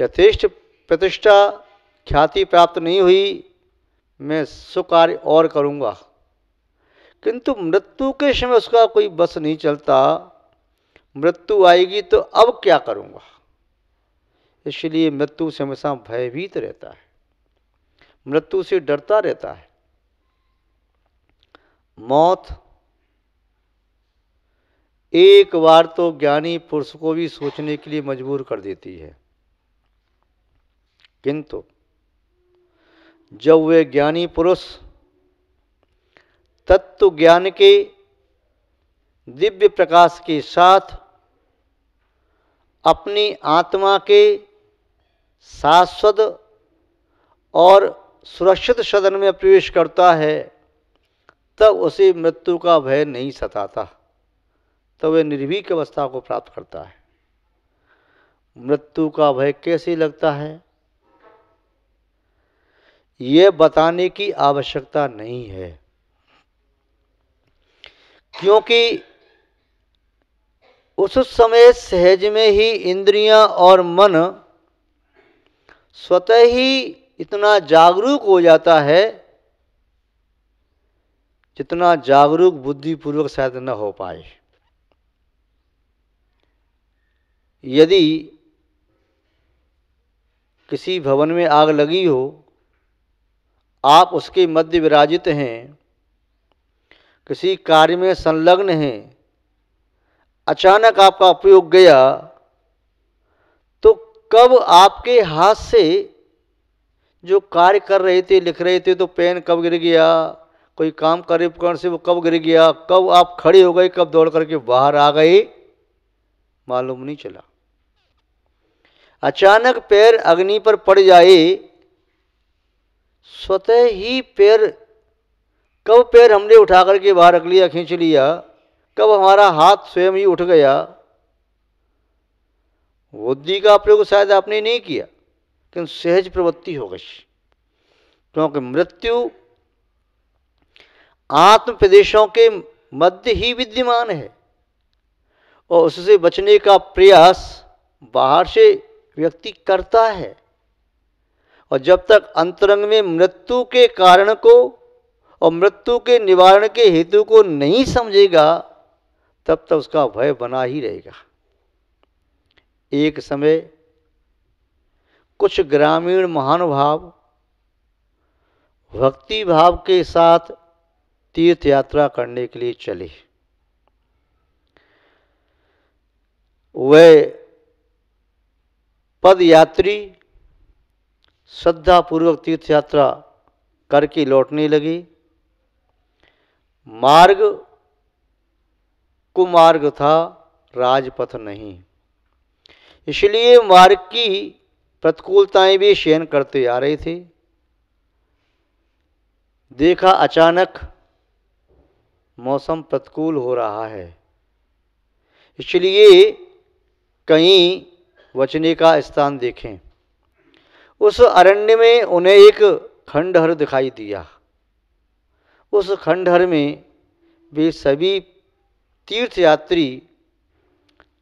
यथेष्ट प्रतिष्ठा ख्याति प्राप्त नहीं हुई, मैं सुकार्य और करूँगा, किंतु मृत्यु के समय उसका कोई बस नहीं चलता। मृत्यु आएगी तो अब क्या करूँगा, इसलिए मृत्यु से हमेशा भयभीत रहता है, मृत्यु से डरता रहता है। मौत एक बार तो ज्ञानी पुरुष को भी सोचने के लिए मजबूर कर देती है, किंतु जब वे ज्ञानी पुरुष तत्व ज्ञान के दिव्य प्रकाश के साथ अपनी आत्मा के शाश्वत और सुरक्षित सदन में प्रवेश करता है, तब उसे मृत्यु का भय नहीं सताता, तब वह निर्भीक अवस्था को प्राप्त करता है। मृत्यु का भय कैसे लगता है, यह बताने की आवश्यकता नहीं है, क्योंकि उस समय सहज में ही इंद्रियां और मन स्वतः ही इतना जागरूक हो जाता है जितना जागरूक बुद्धिपूर्वक शायद न हो पाए। यदि किसी भवन में आग लगी हो, आप उसके मध्य विराजित हैं, किसी कार्य में संलग्न हैं, अचानक आपका उपयोग गया, तो कब आपके हाथ से जो कार्य कर रहे थे, लिख रहे थे, तो पेन कब गिर गया, कोई काम करे उपकरण से वो कब गिर गया, कब आप खड़े हो गए, कब दौड़ करके बाहर आ गए, मालूम नहीं चला। अचानक पैर अग्नि पर पड़ जाए, स्वतः ही पैर, कब पैर हमने उठा करके बाहर रख लिया, खींच लिया, कब हमारा हाथ स्वयं ही उठ गया, बुद्धि का प्रयोग शायद आपने नहीं किया, किंतु सहज प्रवृत्ति हो गई। क्योंकि मृत्यु आत्म प्रदेशों के मध्य ही विद्यमान है और उससे बचने का प्रयास बाहर से व्यक्ति करता है, और जब तक अंतरंग में मृत्यु के कारण को और मृत्यु के निवारण के हेतु को नहीं समझेगा, तब तक उसका भय बना ही रहेगा। एक समय कुछ ग्रामीण महानुभाव भक्ति भाव के साथ तीर्थ यात्रा करने के लिए चले। वे पद यात्री श्रद्धापूर्वक तीर्थ यात्रा करके लौटने लगे। मार्ग कुमार्ग था, राजपथ नहीं, इसलिए मार्ग की प्रतिकूलताएं भी सहन करते आ रहे थे। देखा अचानक मौसम प्रतिकूल हो रहा है, इसलिए कहीं बचने का स्थान देखें। उस अरण्य में उन्हें एक खंडहर दिखाई दिया। उस खंडहर में वे सभी तीर्थयात्री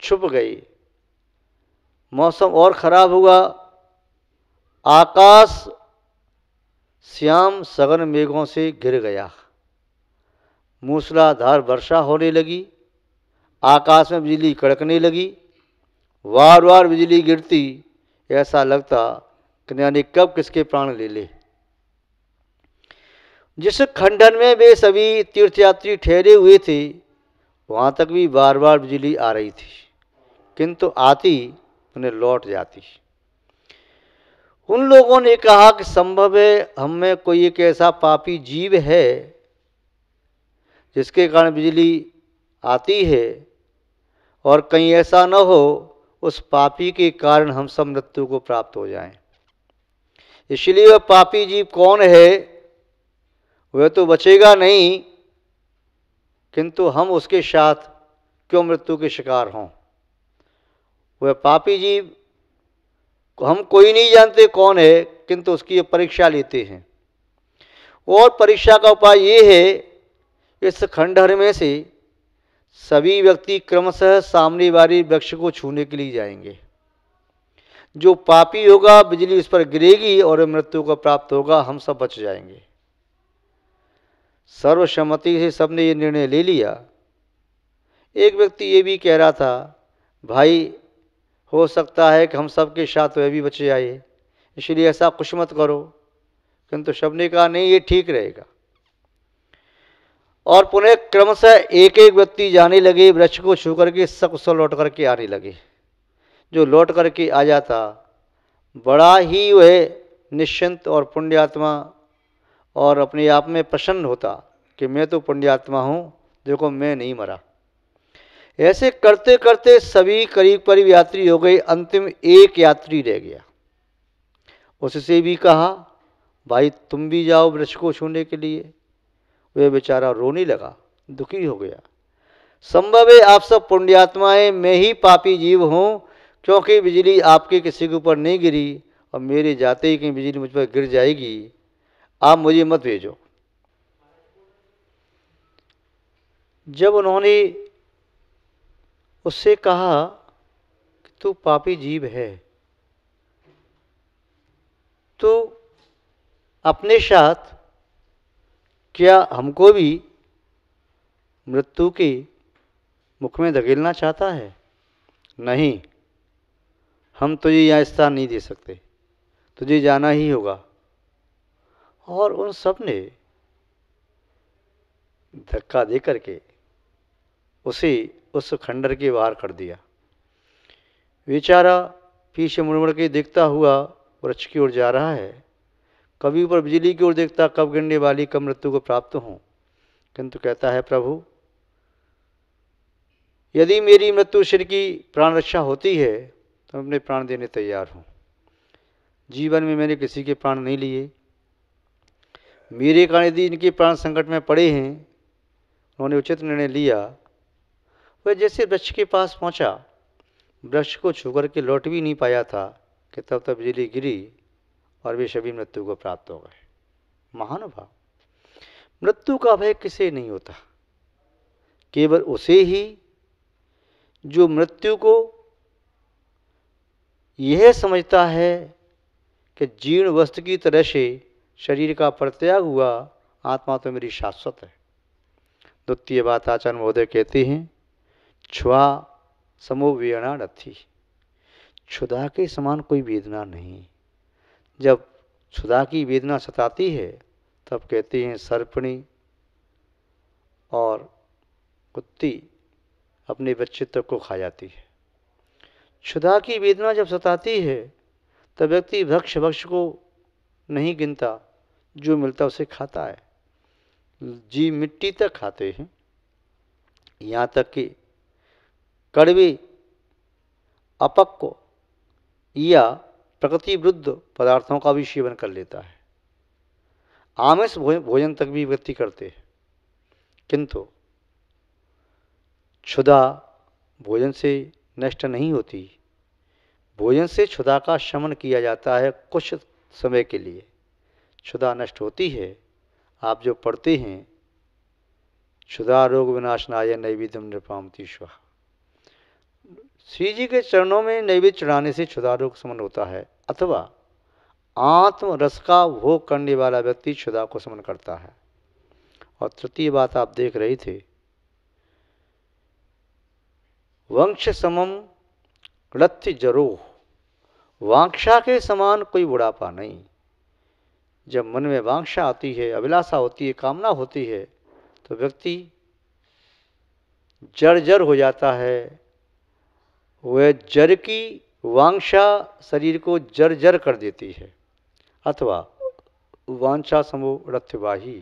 छुप गए। मौसम और खराब हुआ, आकाश श्याम सघन मेघों से घिर गया, मूसलाधार वर्षा होने लगी, आकाश में बिजली कड़कने लगी, वार वार बिजली गिरती, ऐसा लगता कि यानी कब किसके प्राण ले ले। जिस खंडहर में वे सभी तीर्थयात्री ठहरे हुए थे, वहाँ तक भी बार बार बिजली आ रही थी, किंतु आती उन्हें लौट जाती। उन लोगों ने कहा कि संभव है हम में कोई एक ऐसा पापी जीव है जिसके कारण बिजली आती है, और कहीं ऐसा न हो उस पापी के कारण हम सब मृत्यु को प्राप्त हो जाएं। इसलिए वह पापी जीव कौन है, वह तो बचेगा नहीं, किंतु हम उसके साथ क्यों मृत्यु के शिकार हों। वह पापी जीव हम कोई नहीं जानते कौन है, किंतु उसकी परीक्षा लेते हैं। और परीक्षा का उपाय ये है, इस खंडहर में से सभी व्यक्ति क्रमशः सामने वाले वृक्ष को छूने के लिए जाएंगे। जो पापी होगा बिजली उस पर गिरेगी और मृत्यु को प्राप्त होगा, हम सब बच जाएंगे। सर्वसम्मति से सबने ये निर्णय ले लिया। एक व्यक्ति ये भी कह रहा था, भाई हो सकता है कि हम सबके साथ वह भी बच जाए, इसलिए ऐसा कुछ मत करो। किंतु सबने कहा नहीं, ये ठीक रहेगा। और पुनः क्रमशः एक एक व्यक्ति जाने लगे, वृक्ष को छू करके सकुशल लौट करके आने लगे। जो लौट करके आ जाता बड़ा ही वह निश्चिंत और पुण्यात्मा और अपने आप में प्रसन्न होता कि मैं तो पुण्यात्मा हूँ, देखो मैं नहीं मरा। ऐसे करते करते सभी करीब करीब यात्री हो गए, अंतिम एक यात्री रह गया। उससे भी कहा, भाई तुम भी जाओ वृक्ष को छूने के लिए। वह बेचारा रोने लगा, दुखी हो गया। संभव है आप सब पुण्यात्माएं, मैं ही पापी जीव हूँ, क्योंकि बिजली आपके किसी के ऊपर नहीं गिरी और मेरे जाते ही कहीं बिजली मुझ पर गिर जाएगी, आप मुझे मत भेजो। जब उन्होंने उससे कहा कि तू पापी जीव है, तो अपने साथ क्या हमको भी मृत्यु के मुख में धकेलना चाहता है? नहीं, हम तुझे यहाँ स्थान नहीं दे सकते, तुझे जाना ही होगा। और उन सब ने धक्का दे करके उसे उस खंडर के बाहर कर दिया। बेचारा पीछे मुड़ के देखता हुआ वृक्ष की ओर जा रहा है, कभी ऊपर बिजली की ओर देखता, कब गिरने वाली, कब मृत्यु को प्राप्त हूँ। किंतु कहता है, प्रभु यदि मेरी मृत्यु शरीर की प्राण रक्षा होती है तो मैं अपने प्राण देने तैयार हूँ। जीवन में मैंने किसी के प्राण नहीं लिए, मेरे कारण यदि इनके प्राण संकट में पड़े हैं, उन्होंने उचित निर्णय लिया। वह जैसे वृक्ष के पास पहुंचा, वृक्ष को छू करके लौट भी नहीं पाया था कि तब तक बिजली गिरी और वे सभी मृत्यु को प्राप्त हो गए। महानुभाव, मृत्यु का भय किसे नहीं होता, केवल उसे ही जो मृत्यु को यह समझता है कि जीर्ण वस्तु की तरह से शरीर का परित्याग हुआ, आत्मा तो मेरी शाश्वत है। द्वितीय बात आचार्य महोदय कहते हैं, छुआ समो वेदना रथी, क्षुधा के समान कोई वेदना नहीं। जब क्षुधा की वेदना सताती है तब कहते हैं सर्पिणी और कुत्ती अपने बच्चे तक को खा जाती है। क्षुधा की वेदना जब सताती है तब व्यक्ति भक्ष भक्ष को नहीं गिनता, जो मिलता उसे खाता है। जी मिट्टी तक खाते हैं, यहाँ तक कि कड़वे अपक्व या प्रकृति विरुद्ध पदार्थों का भी सेवन कर लेता है। आमिष भोजन तक भी व्यक्ति करते हैं। किंतु क्षुधा भोजन से नष्ट नहीं होती, भोजन से क्षुधा का शमन किया जाता है कुछ समय के लिए, क्षुधा नष्ट होती है। आप जो पढ़ते हैं, क्षुधा रोग विनाशनाय नैवेद्यम नृपामति स्वाहा, श्री जी के चरणों में नैवेद्य चढ़ाने से क्षुधा रोग शमन होता है, अथवा आत्म रस का भोग करने वाला व्यक्ति क्षुधा को शमन करता है। और तृतीय बात आप देख रहे थे, वंश समम रथ्य जरोह, वांछा के समान कोई बुढ़ापा नहीं। जब मन में वांछा आती है, अभिलाषा होती है, कामना होती है, तो व्यक्ति जर्जर हो जाता है। वह जर की वांछा शरीर को जर्जर कर देती है, अथवा वांछा समो रथ्यवाही,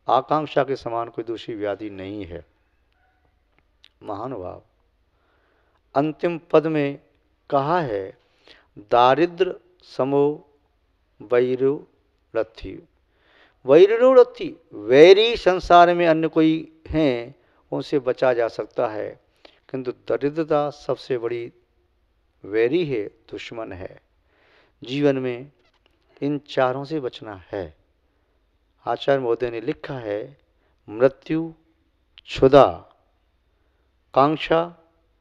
आकांक्षा के समान कोई दूसरी व्याधि नहीं है। महानुभाव, अंतिम पद में कहा है, दारिद्र समो वैरुरथी, वैरुरथी, वैरी संसार में अन्य कोई हैं उनसे बचा जा सकता है, किंतु दरिद्रता सबसे बड़ी वैरी है, दुश्मन है। जीवन में इन चारों से बचना है। आचार्य महोदय ने लिखा है, मृत्यु, क्षुधा, कांक्षा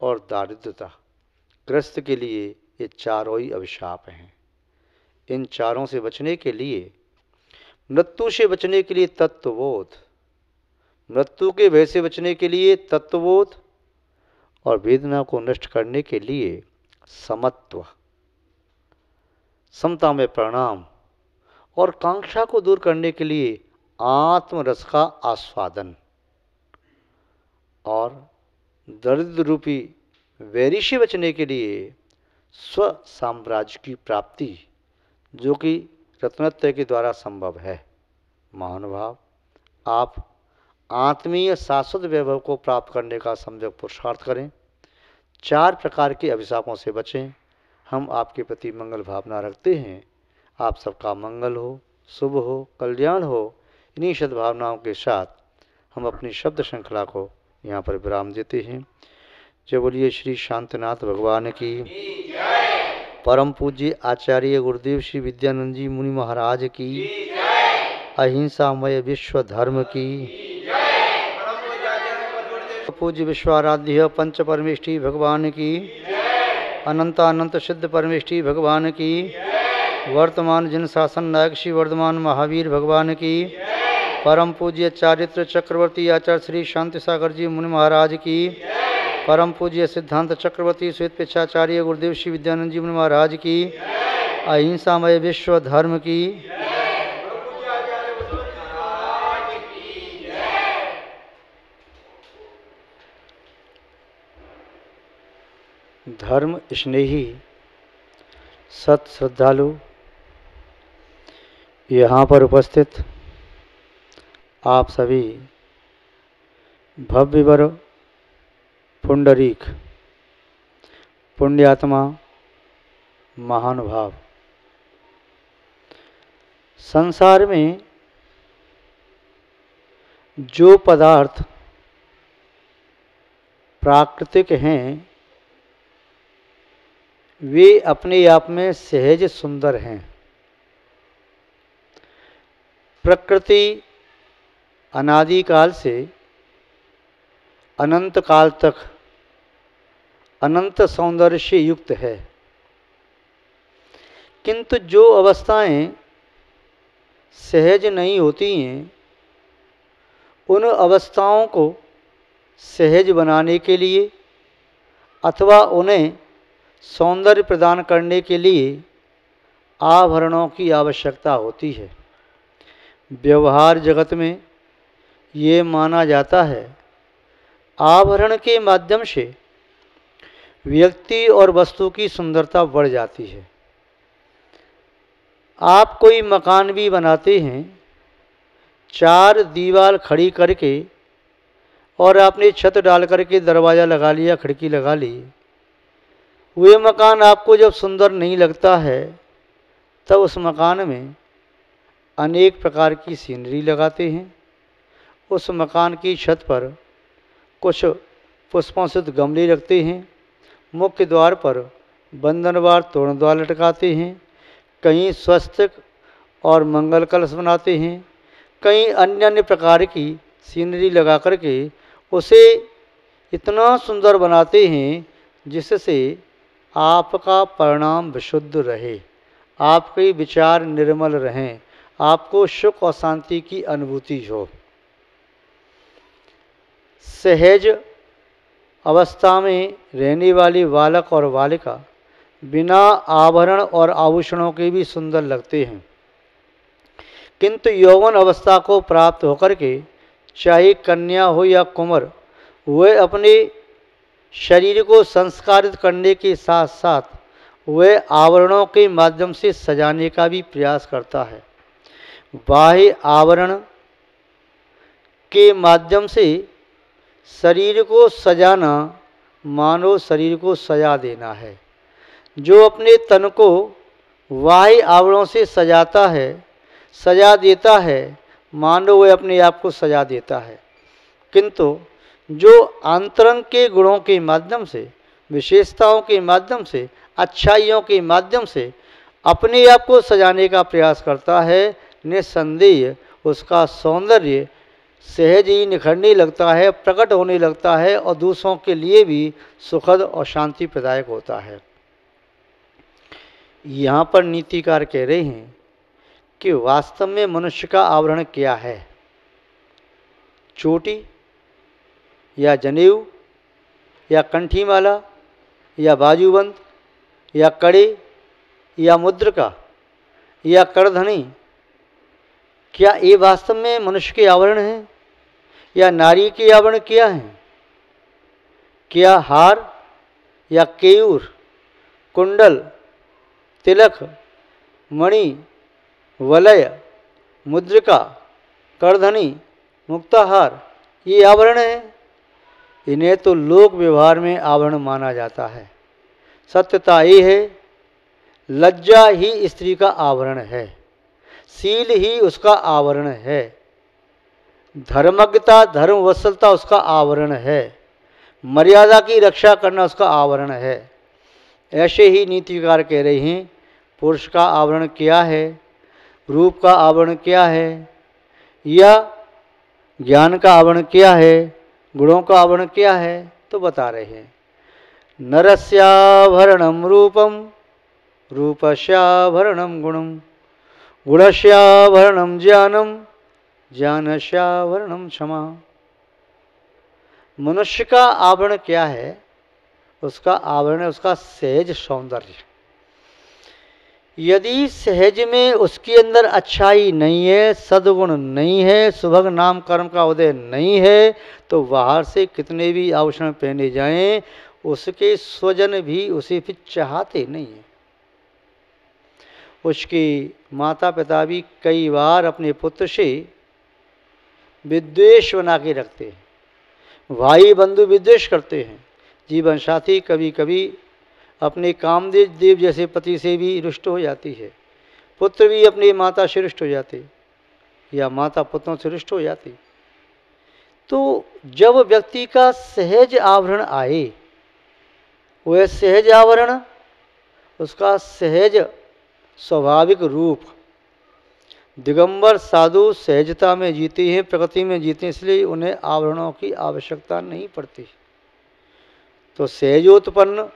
और दारिद्रता ग्रस्त के लिए ये चारों ही अभिशाप हैं। इन चारों से बचने के लिए, मृत्यु से बचने के लिए तत्वबोध, मृत्यु के भय से बचने के लिए तत्वबोध, और वेदना को नष्ट करने के लिए समत्व, समता में प्रणाम, और कांक्षा को दूर करने के लिए आत्मरस का आस्वादन, और दरिद्र रूपी वैरी से बचने के लिए स्व साम्राज्य की प्राप्ति, जो कि रत्नत्रय के द्वारा संभव है। महानुभाव, आप आत्मीय शाश्वत वैभव को प्राप्त करने का सम्यक पुरुषार्थ करें। 4 प्रकार के अभिशापों से बचें। हम आपके प्रति मंगल भावना रखते हैं। आप सबका मंगल हो, शुभ हो, कल्याण हो। इन्हीं सद्भावनाओं के साथ हम अपनी शब्द श्रृंखला को यहाँ पर विराम देते हैं। जय बोलिए श्री शांतिनाथ भगवान की, परम पूज्य आचार्य गुरुदेव श्री विद्यानंद जी मुनि महाराज की, अहिंसामय विश्व धर्म की, पूज्य विश्वाराध्य पंच परमेष्ठी भगवान की, अनंत सिद्ध परमेष्ठी भगवान की, वर्तमान जिन शासन नायक श्री वर्धमान महावीर भगवान की, परम पूज्य चारित्र चक्रवर्ती आचार्य श्री शांति सागर जी मुनि महाराज की, परम पूज्य सिद्धांत चक्रवर्ती श्वेत पेक्षाचार्य गुरुदेव श्री विद्यानंद जी मुनि महाराज की, अहिंसामय विश्व धर्म की। धर्म स्नेही सत श्रद्धालु, यहाँ पर उपस्थित आप सभी भव्यवर पुंडरीक पुण्यात्मा महानुभाव, संसार में जो पदार्थ प्राकृतिक हैं वे अपने आप में सहज सुंदर हैं। प्रकृति अनादिकाल से अनंत काल तक अनंत सौंदर्य से युक्त है, किंतु जो अवस्थाएं सहज नहीं होती हैं, उन अवस्थाओं को सहज बनाने के लिए अथवा उन्हें सौंदर्य प्रदान करने के लिए आभरणों की आवश्यकता होती है। व्यवहार जगत में ये माना जाता है, आभरण के माध्यम से व्यक्ति और वस्तु की सुंदरता बढ़ जाती है। आप कोई मकान भी बनाते हैं, 4 दीवार खड़ी करके और आपने छत डाल करके दरवाज़ा लगा लिया, खिड़की लगा ली, वे मकान आपको जब सुंदर नहीं लगता है तब उस मकान में अनेक प्रकार की सीनरी लगाते हैं। उस मकान की छत पर कुछ पुष्पों से गमले रखते हैं, मुख्य द्वार पर बंधनवार तोरण द्वार लटकाते हैं, कहीं स्वस्तिक और मंगल कलश बनाते हैं, कहीं अन्य अन्य प्रकार की सीनरी लगा करके उसे इतना सुंदर बनाते हैं जिससे आपका परिणाम विशुद्ध रहे, आपके विचार निर्मल रहें, आपको सुख और शांति की अनुभूति हो। सहज अवस्था में रहने वाले बालक और बालिका बिना आभरण और आभूषणों के भी सुंदर लगते हैं, किंतु यौवन अवस्था को प्राप्त होकर के चाहे कन्या हो या कुंवर, वह अपने शरीर को संस्कारित करने के साथ साथ वह आवरणों के माध्यम से सजाने का भी प्रयास करता है। बाह्य आवरण के माध्यम से शरीर को सजाना मानो शरीर को सजा देना है। जो अपने तन को बाह्य आवरणों से सजाता है, सजा देता है, मानो वह अपने आप को सजा देता है, किंतु जो आंतरंग के गुणों के माध्यम से, विशेषताओं के माध्यम से, अच्छाइयों के माध्यम से अपने आप को सजाने का प्रयास करता है, निस्संदेह उसका सौंदर्य सहज ही निखरने लगता है, प्रकट होने लगता है और दूसरों के लिए भी सुखद और शांति प्रदायक होता है। यहाँ पर नीतिकार कह रहे हैं कि वास्तव में मनुष्य का आवरण क्या है? चोटी या जनेऊ या कंठीमाला या बाजूबंद या कड़े या मुद्रिका या करधनी, क्या ये वास्तव में मनुष्य के आवरण हैं? या नारी के आवरण क्या हैं? क्या हार या केयूर, कुंडल, तिलक, मणि, वलय, मुद्रिका, करधनी, मुक्ताहार ये आवरण हैं? इन्हें तो लोक व्यवहार में आवरण माना जाता है। सत्यता ये है, लज्जा ही स्त्री का आवरण है, शील ही उसका आवरण है, धर्मज्ञता धर्मवत्सलता उसका आवरण है, मर्यादा की रक्षा करना उसका आवरण है। ऐसे ही नीतिकार कह रहे हैं पुरुष का आवरण क्या है, रूप का आवरण क्या है, या ज्ञान का आवरण क्या है, गुणों का आवरण क्या है, तो बता रहे हैं नरस्याभरणम रूपम रूपस्याभरणम गुणम गुणस्याभरणम ज्ञानम ज्ञानस्याभरणम क्षमा। मनुष्य का आवरण क्या है? उसका आवरण है उसका सहज सौंदर्य। यदि सहज में उसके अंदर अच्छाई नहीं है, सद्गुण नहीं है, सुभग नाम कर्म का उदय नहीं है, तो बाहर से कितने भी आभूषण पहने जाएं उसके स्वजन भी उसे फिर चाहते नहीं हैं। उसके माता पिता भी कई बार अपने पुत्र से विद्वेष बना के रखते हैं, भाई बंधु विद्वेष करते हैं, जीवन साथी कभी कभी अपने कामदेव जैसे पति से भी रुष्ट हो जाती है, पुत्र भी अपनी माता से रुष्ट हो जाते या माता पुत्रों से रुष्ट हो जाती। तो जब व्यक्ति का सहज आवरण आए, वह सहज आवरण उसका सहज स्वाभाविक रूप, दिगंबर साधु सहजता में जीते हैं, प्रकृति में जीते हैं, इसलिए उन्हें आवरणों की आवश्यकता नहीं पड़ती। तो सहजोत्पन्न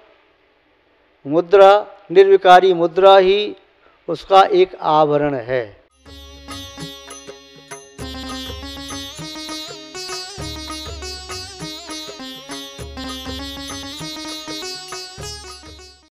मुद्रा, निर्विकारी मुद्रा ही उसका एक आवरण है।